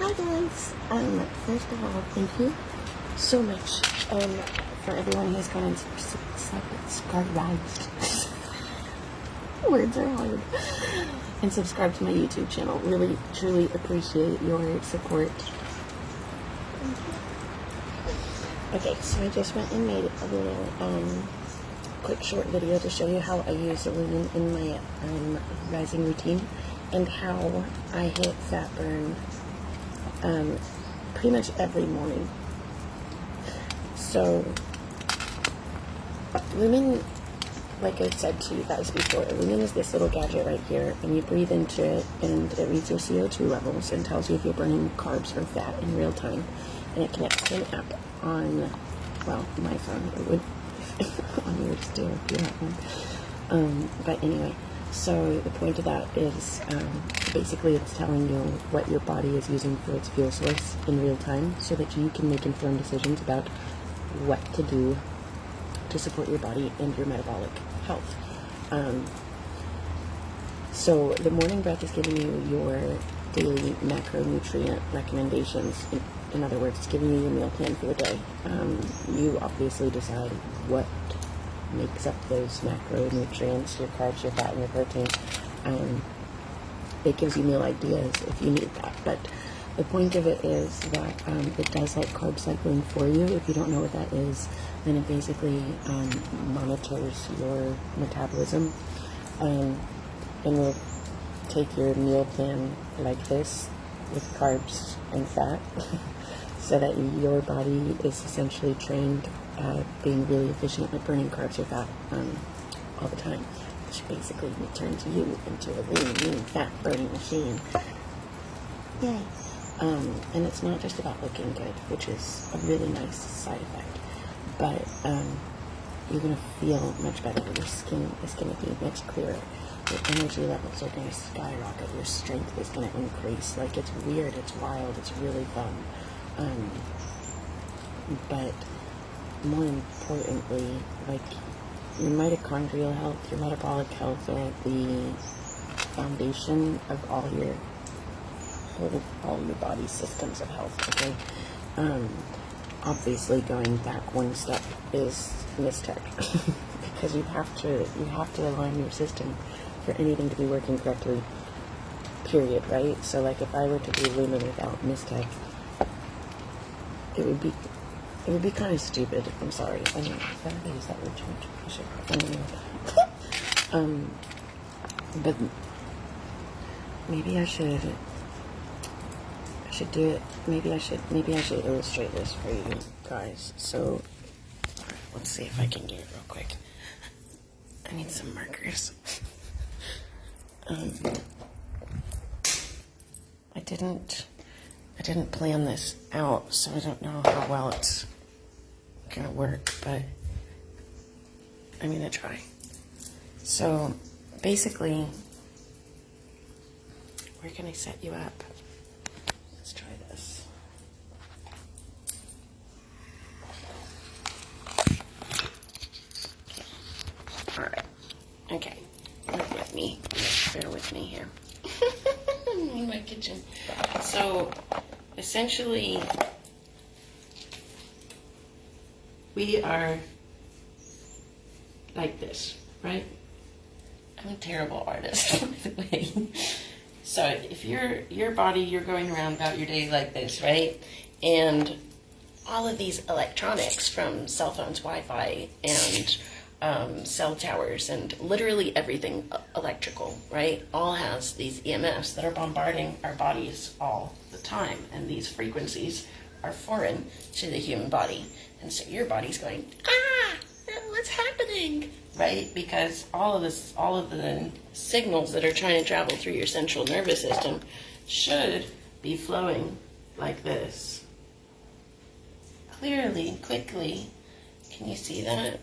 Hi guys. First of all, thank you so much for everyone who's gone and subscribed. Words are hard. And subscribe to my YouTube channel. Really, truly appreciate your support. Okay, so I just went and made a little quick short video to show you how I use the Lumen in my rising routine and how I hit fat burn pretty much every morning. So Lumen, like I said to you guys before, Lumen is this little gadget right here, and you breathe into it and it reads your CO2 levels and tells you if you're burning carbs or fat in real time. And it connects to an app on, well, my phone. It would on yours too if you have one. But anyway, so the point of that is basically it's telling you what your body is using for its fuel source in real time so that you can make informed decisions about what to do to support your body and your metabolic health. So the morning breath is giving you your daily macronutrient recommendations. In other words, it's giving you your meal plan for the day. You obviously decide what makes up those macronutrients, your carbs, your fat, and your protein. It gives you meal ideas if you need that. But the point of it is that it does like carb cycling for you. If you don't know what that is, then it basically monitors your metabolism and will take your meal plan like this with carbs and fat so that your body is essentially trained at being really efficient at burning carbs or fat all the time, which basically turns you into a lean fat burning machine. Yay. And it's not just about looking good, which is a really nice side effect, but you're going to feel much better. Your skin is going to be much clearer. Your energy levels are going to skyrocket. Your strength is going to increase. Like, it's weird, it's wild, it's really fun. But more importantly, like, your mitochondrial health, your metabolic health are the foundation of all your body's systems of health, okay? Obviously going back one step is mistech because you have to align your system for anything to be working correctly, period, right? So like if I were to do Lumen without mistech, it would be kind of stupid. I'm sorry. I mean, I don't use that word too much. I should. But maybe I should do it. Maybe I should illustrate this for you guys. So let's see if I can do it real quick. I need some markers. I didn't plan this out, so I don't know how well it's gonna work, but I'm gonna try. So basically, where can I set you up? Let's try this. Okay. All right. Okay. Work with me. Bear with me here. I'm in my kitchen. So essentially, we are like this, right? I'm a terrible artist, by the way. So if your body, you're going around about your day like this, right? And all of these electronics from cell phones, Wi-Fi, and cell towers, and literally everything electrical, right? All has these EMFs that are bombarding our bodies all the time. And these frequencies are foreign to the human body. And so your body's going, what's happening? Right? Because all of the signals that are trying to travel through your central nervous system should be flowing like this. Clearly, quickly. Can you see that?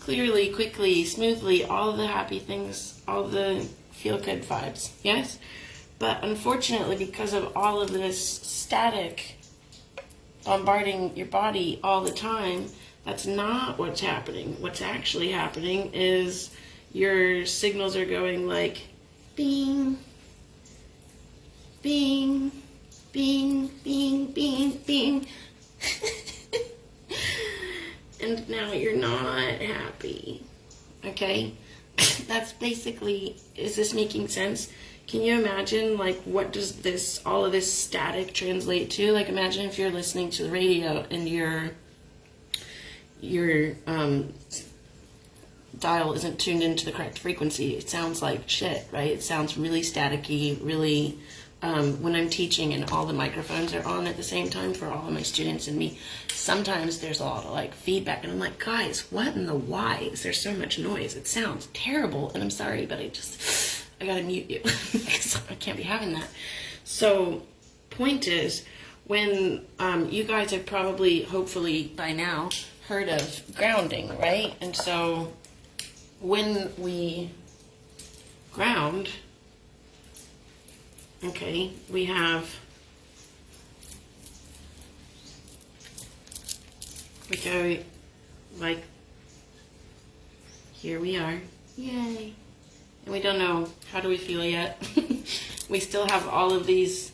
Clearly, quickly, smoothly, all of the happy things, all the feel-good vibes. Yes? But unfortunately, because of all of this static bombarding your body all the time, that's not what's happening. What's actually happening is your signals are going like bing, Bing, bing, bing, bing, bing. And now you're not happy. Okay? That's basically, is this making sense? Can you imagine, like, what does all of this static translate to? Like, imagine if you're listening to the radio and your dial isn't tuned into the correct frequency. It sounds like shit, right? It sounds really staticky, really, when I'm teaching and all the microphones are on at the same time for all of my students and me, sometimes there's a lot of, like, feedback, and I'm like, guys, what in the why is there so much noise? It sounds terrible, and I'm sorry, but I gotta mute you, because I can't be having that. So, point is, when you guys have probably, hopefully by now, heard of grounding, right? And so when we ground, okay, we have like here we are, yay, and we don't know how do we feel yet. We still have all of these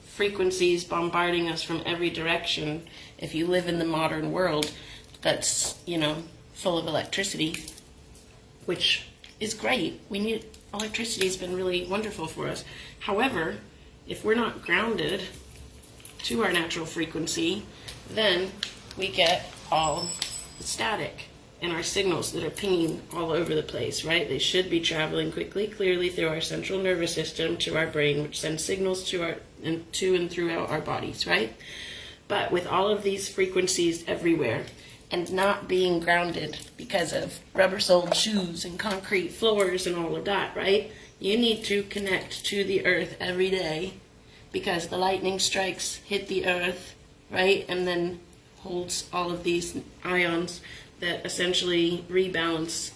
frequencies bombarding us from every direction. If you live in the modern world that's, full of electricity, which is great. Electricity has been really wonderful for us. However, if we're not grounded to our natural frequency, then we get all the static and our signals that are pinging all over the place, right? They should be traveling quickly, clearly through our central nervous system to our brain, which sends signals to and throughout our bodies, right? But with all of these frequencies everywhere, and not being grounded because of rubber-soled shoes and concrete floors and all of that, right? You need to connect to the earth every day because the lightning strikes, hit the earth, right? And then holds all of these ions that essentially rebalance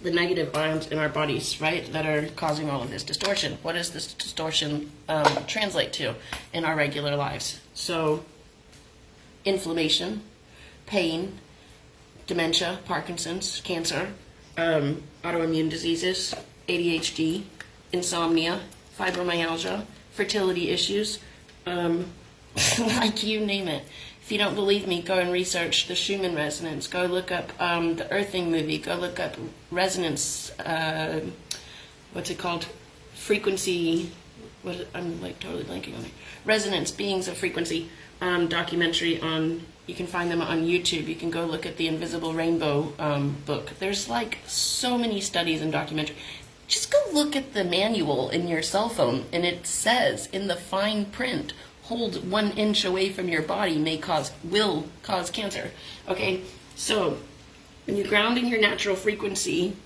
the negative ions in our bodies, right? That are causing all of this distortion. What does this distortion translate to in our regular lives? So, inflammation, pain, dementia, Parkinson's, cancer, autoimmune diseases, ADHD, insomnia, fibromyalgia, fertility issues, like you name it. If you don't believe me, go and research the Lumen resonance. Go look up the Earthing movie. Go look up resonance, what's it called? Frequency, I'm like totally blanking on it. Resonance, Beings of Frequency, documentary on, you can find them on YouTube. You can go look at the Invisible Rainbow book. There's like so many studies and documentary. Just go look at the manual in your cell phone, and it says in the fine print, hold 1 inch away from your body will cause cancer. Okay, so when you're grounding your natural frequency,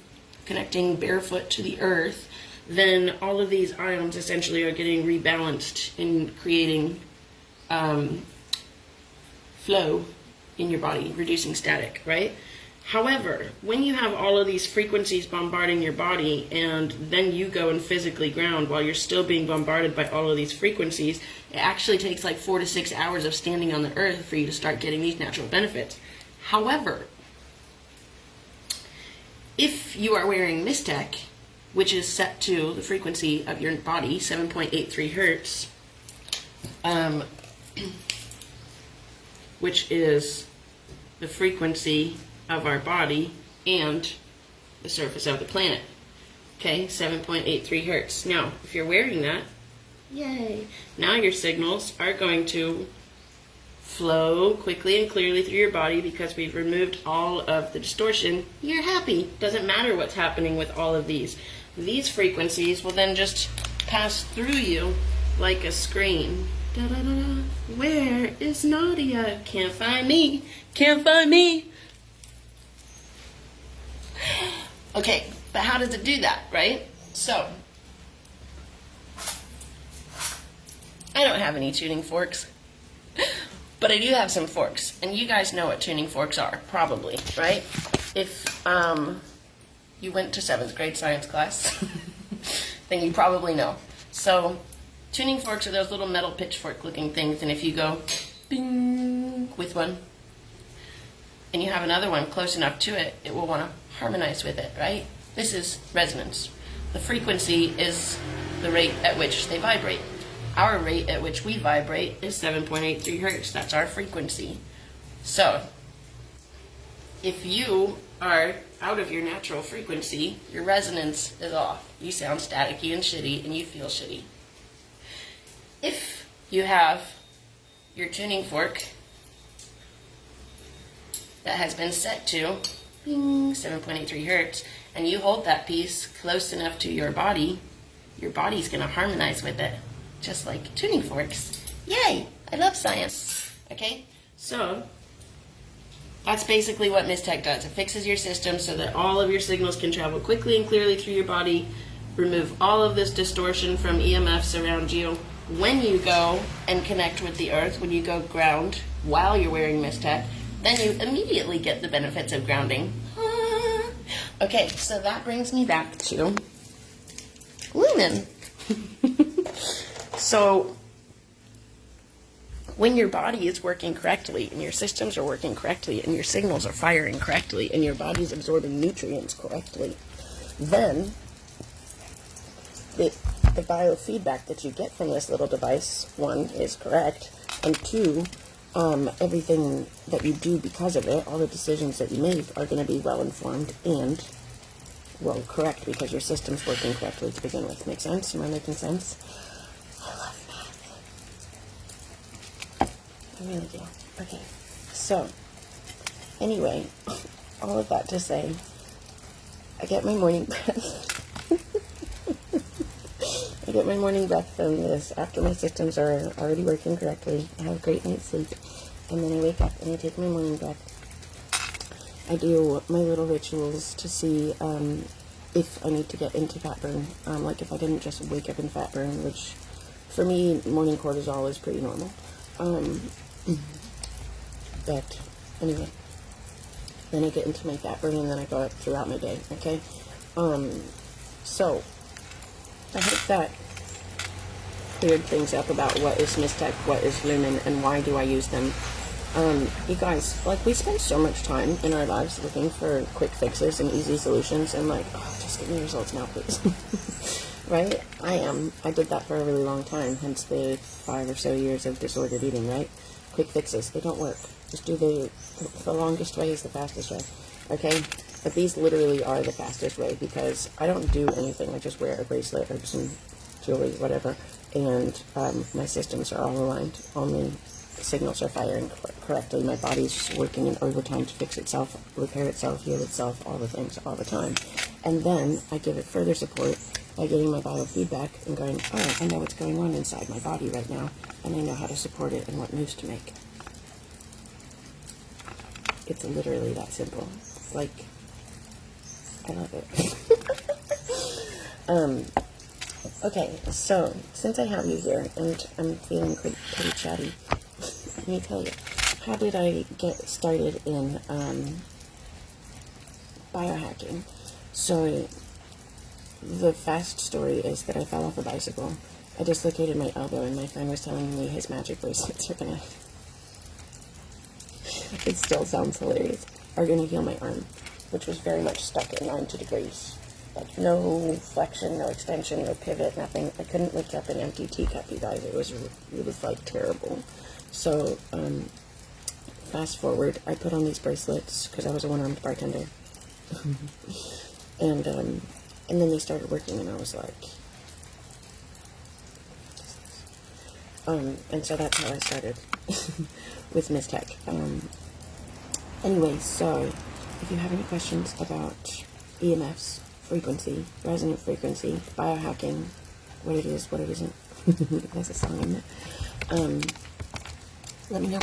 connecting barefoot to the earth, then all of these ions essentially are getting rebalanced and creating flow in your body, reducing static, right? However, when you have all of these frequencies bombarding your body and then you go and physically ground while you're still being bombarded by all of these frequencies, it actually takes like 4 to 6 hours of standing on the earth for you to start getting these natural benefits. However, if you are wearing Mistec, which is set to the frequency of your body, 7.83 hertz, which is the frequency of our body and the surface of the planet. Okay, 7.83 hertz. Now, if you're wearing that, yay, now your signals are going to flow quickly and clearly through your body because we've removed all of the distortion. You're happy. Doesn't matter what's happening with all of these. These frequencies will then just pass through you like a screen. Da, da, da, da. Where is Nadia? Can't find me. Can't find me. Okay, but how does it do that, right? So, I don't have any tuning forks, but I do have some forks, and you guys know what tuning forks are, probably, right? If you went to 7th grade science class, then you probably know. So, tuning forks are those little metal pitchfork looking things, and if you go bing with one, and you have another one close enough to it, it will want to harmonize with it, right? This is resonance. The frequency is the rate at which they vibrate. Our rate at which we vibrate is 7.83 hertz. That's our frequency. So, if you are out of your natural frequency, your resonance is off. You sound staticky and shitty, and you feel shitty. If you have your tuning fork that has been set to 7.83 hertz, and you hold that piece close enough to your body's going to harmonize with it, just like tuning forks. Yay! I love science. Okay? So, that's basically what Mistech does. It fixes your system so that all of your signals can travel quickly and clearly through your body, remove all of this distortion from EMFs around you. When you go and connect with the earth, when you go ground while you're wearing Mistech, then you immediately get the benefits of grounding. Okay, so that brings me back to Lumen. So, when your body is working correctly, and your systems are working correctly, and your signals are firing correctly, and your body's absorbing nutrients correctly, then the biofeedback that you get from this little device, one, is correct, and two, everything that you do because of it, all the decisions that you make are going to be well informed and well correct because your system's working correctly to begin with. Make sense? Am I making sense? I love math. I really do. Okay. So, anyway, all of that to say, I get my morning breath. I get my morning breath from this after my systems are already working correctly. I have a great night's sleep. And then I wake up and I take my morning breath. I do my little rituals to see if I need to get into fat burn. Like if I didn't just wake up in fat burn, which for me, morning cortisol is pretty normal. But anyway, then I get into my fat burn and then I go up throughout my day, okay? So, I hope that cleared things up about what is Mistech, what is Lumen, and why do I use them. You guys, like, we spend so much time in our lives looking for quick fixes and easy solutions, and like, oh, just give me results now, please. Right? I did that for a really long time, hence the 5 or so years of disordered eating, right? Quick fixes, they don't work. Just do the longest way is the fastest way, okay? But these literally are the fastest way because I don't do anything. I just wear a bracelet or some jewelry, whatever, and my systems are all aligned. All my signals are firing correctly. My body's working in overtime to fix itself, repair itself, heal itself, all the things, all the time. And then I give it further support by getting my biofeedback and going, oh, I know what's going on inside my body right now, and I know how to support it and what moves to make. It's literally that simple. Like, I love it. Okay, so since I have you here and I'm feeling pretty chatty, let me tell you, how did I get started in biohacking? So the fast story is that I fell off a bicycle. I dislocated my elbow and my friend was telling me his magic bracelets are gonna, it still sounds hilarious, are gonna heal my arm, which was very much stuck at 90 degrees. Like, no flexion, no extension, no pivot, nothing. I couldn't lift up an empty teacup, you guys. It was like, terrible. So, fast forward, I put on these bracelets, because I was a one-armed bartender. and then they started working, and I was like... and so that's how I started with Mistech. Anyway, so, if you have any questions about EMFs, frequency, resonant frequency, biohacking, what it is, what it isn't. There's a song in there. Let me know.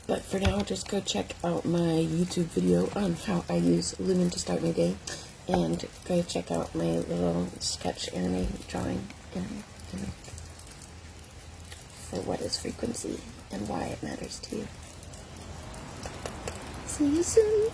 But for now, just go check out my YouTube video on how I use Lumen to start my day, and go check out my little sketch anime drawing for what is frequency and why it matters to you. See you soon.